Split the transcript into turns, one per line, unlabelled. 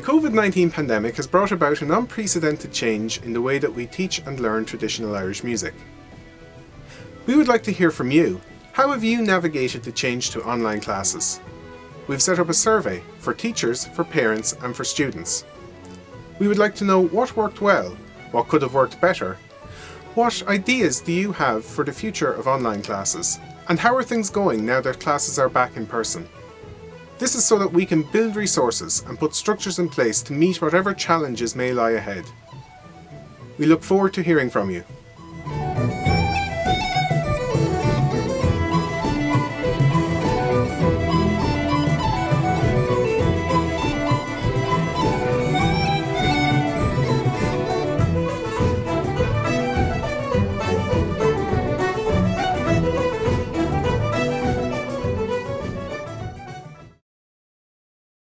The COVID-19 pandemic has brought about an unprecedented change in the way that we teach and learn traditional Irish music. We would like to hear from you. How have you navigated the change to online classes? We've set up a survey for teachers, for parents and for students. We would like to know what worked well, what could have worked better, what ideas do you have for the future of online classes, and how are things going now that classes are back in person? This is so that we can build resources and put structures in place to meet whatever challenges may lie ahead. We look forward to hearing from you.